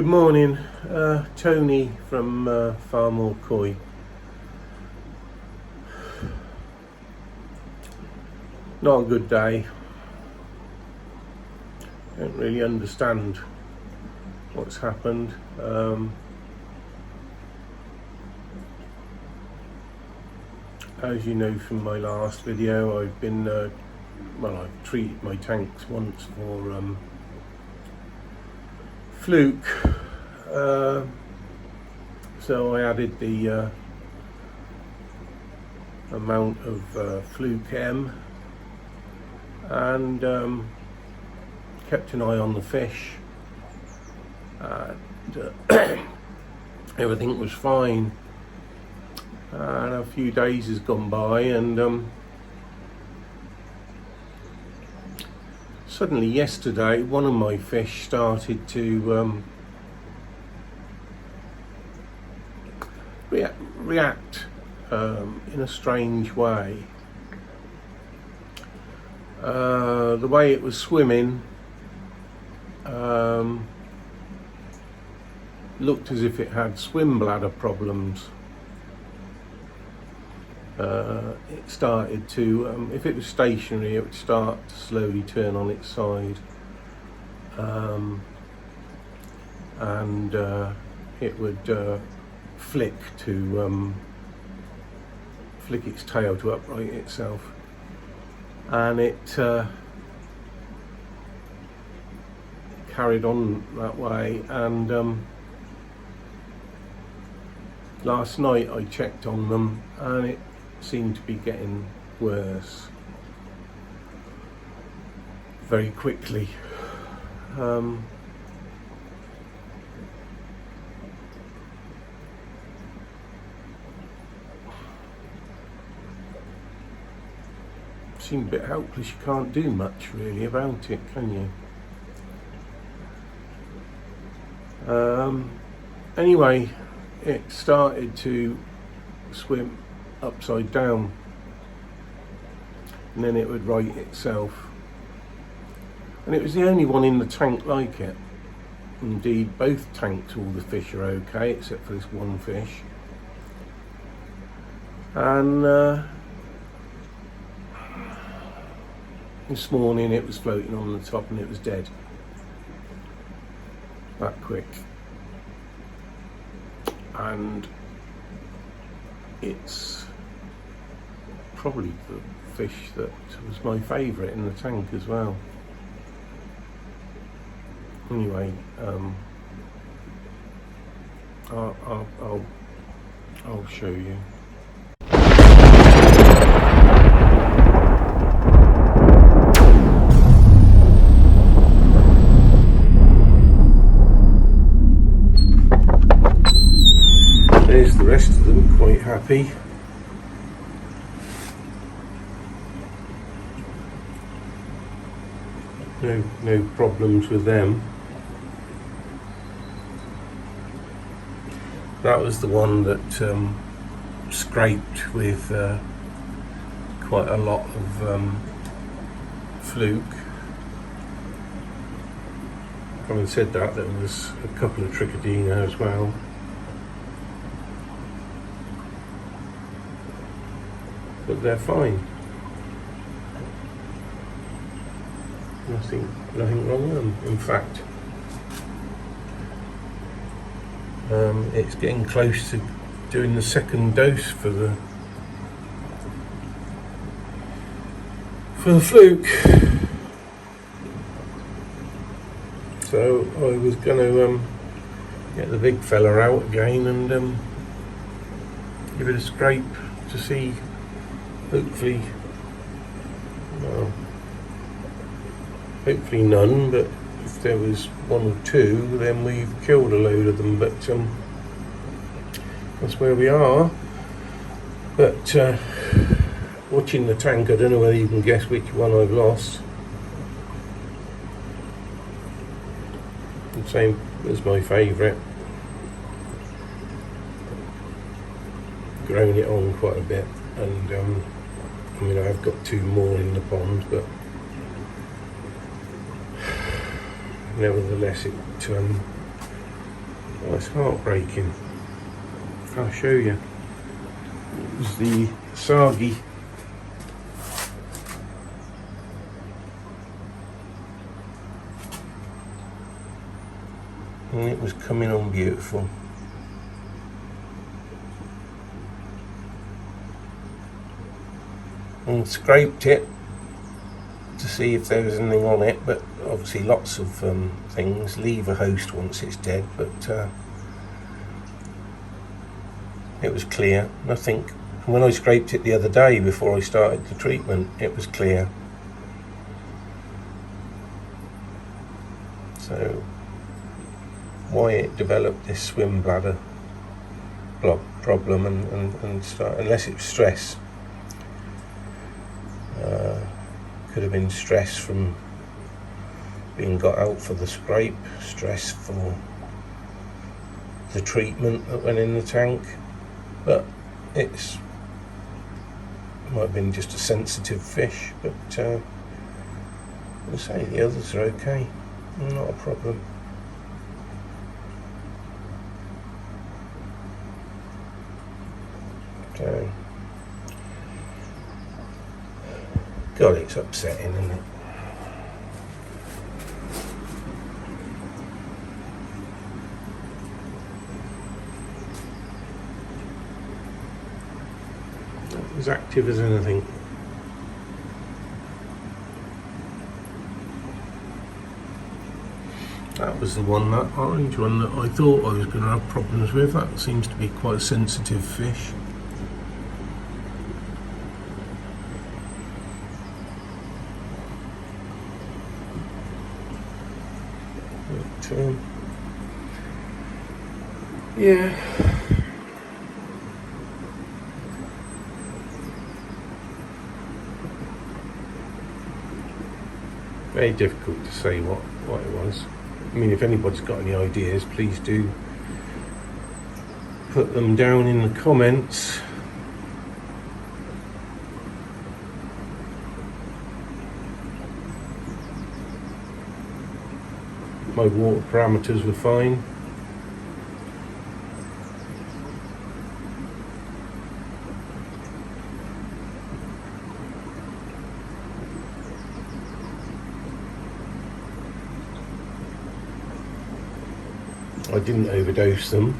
Good morning, Tony from FARMOOR Koi. Not a good day. Don't really understand what's happened. As you know from my last video, I've been I've treated my tanks once for fluke, so I added the amount of fluke M and kept an eye on the fish, and everything was fine. And a few days has gone by, and suddenly yesterday one of my fish started to react in a strange way. The way it was swimming looked as if it had swim bladder problems. It started to, if it was stationary, it would start to slowly turn on its side, and it would flick its tail to upright itself, and it carried on that way. And last night I checked on them, and it seemed to be getting worse very quickly. Seemed a bit helpless. You can't do much really about it, can you? Anyway, it started to swim upside down, and then it would right itself, and it was the only one in the tank like it. Indeed, both tanks, all the fish are okay except for this one fish. And this morning it was floating on the top and it was dead that quick. And it's probably the fish that was my favourite in the tank as well. Anyway, I'll show you. There's the rest of them, quite happy. No problems with them. That was the one that scraped with quite a lot of fluke. Having said that, there was a couple of trichadina as well. But they're fine. Nothing wrong with them. In fact, it's getting close to doing the second dose for the fluke. So I was going to get the big fella out again and give it a scrape to see. Hopefully, well, hopefully none, but if there was one or two, then we've killed a load of them. But that's where we are. But watching the tank, I don't know whether you can guess which one I've lost. The same as my favourite. Grown it on quite a bit, and I mean, I've got two more in the pond, but nevertheless it Oh, it's heartbreaking. I'll show you. It was the Sagi. And it was coming on beautiful. And scraped it to see if there was anything on it, but obviously lots of things. Leave a host once it's dead, but it was clear, nothing. And when I scraped it the other day before I started the treatment, it was clear. So why it developed this swim bladder problem and start, unless it's stress. Could have been stress from being got out for the scrape, stress for the treatment that went in the tank, but might have been just a sensitive fish, but we'll say the others are okay, not a problem. So, God, it's upsetting, isn't it? Not as active as anything. That was the one, that orange one, that I thought I was going to have problems with. That seems to be quite a sensitive fish. But, yeah. Very difficult to say what it was. I mean, if anybody's got any ideas, please do put them down in the comments. My water parameters were fine. I didn't overdose them.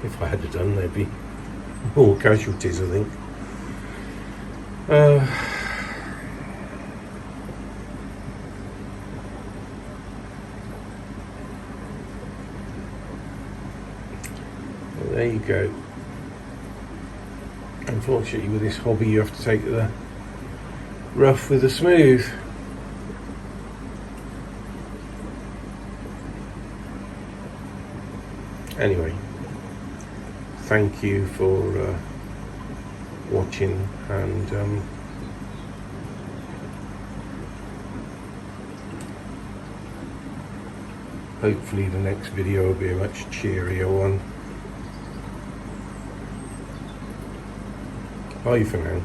If I had done, there'd be more casualties, I think. There you go. Unfortunately, with this hobby, you have to take the rough with the smooth. Anyway, thank you for watching, and hopefully the next video will be a much cheerier one. Bye for now.